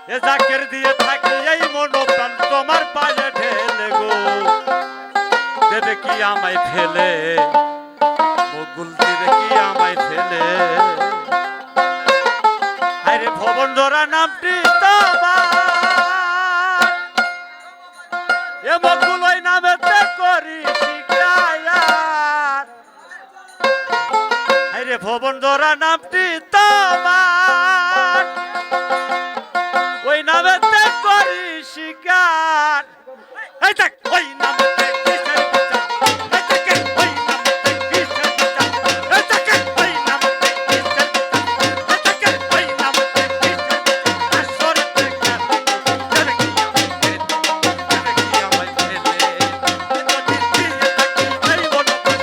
এ জাকের দিয়ে থাকি এই মনোপ্রাণ তোমার পায়ে ঢেলে গো দেবে কি আমায় ফেলে মুকুল দেবে কি আমায় ফেলে আরে ভবন ধরা নামটি তোমার এ মুকুল ওই নামেতে করি শিকায়াত আরে ভবন ধরা নামটি তোমার ওই নামেতে করি শিকার এই দেখ ওই নামেতে কিসের বিচার এই দেখ ওই নামেতে কিসের বিচার এই দেখ ওই নামেতে কিসের বিচার এই দেখ ওই নামেতে কিসের বিচার আসরতে কেন জানে কি আমায় ফেলে যদি দিয়ে থাকি এই মনোপ্রাণ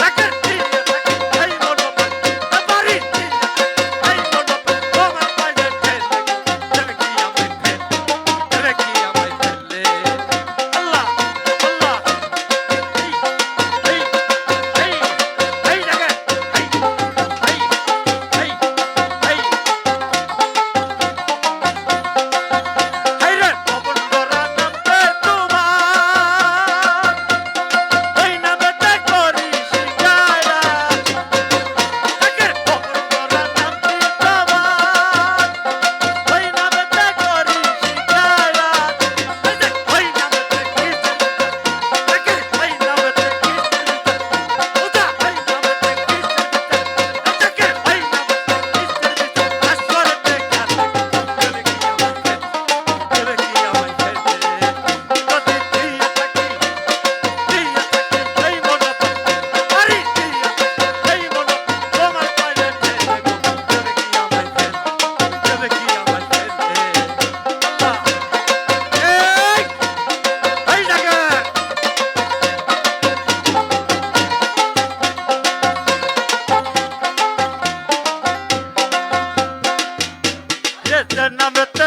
তাকে দিয়ে থাকি এই মনোপ্রাণ বাড়ি দিয়ে থাকি এই মনোপ্রাণ তোমার পায়ে ঠেলে দেবে কি আমায় ফেলে দেবে কি আমায় ফেলে আল্লাহ আল্লাহ এই এই এই জায়গা এই রে ভবন ধরা নামতে তোমার ওই নামেতে করি শিকায়াত তাকে ভবন ধরা নামটি তোমার ওই নামেতে করি শিকায়াত এই দেখ ওই নামেতে কিসের তাকে ওই নামেতে কিসের ওটা ওই নামেতে কিসের তাকে ওই নামেতে কিসের আসরতে কেন দেবে কি আমায় ফেলে দেবে কি আমায় ফেলে যদি দিয়ে থাকি এই মনোপ্রাণ বাড়ি দিয়ে থাকি এই মনোপ্রাণ তোমার পায়ে ঠেলে দেবে কি আমায় ফেলে দেবে কি আমায় ফেলে আল্লাহ এই জায়গা নামেতে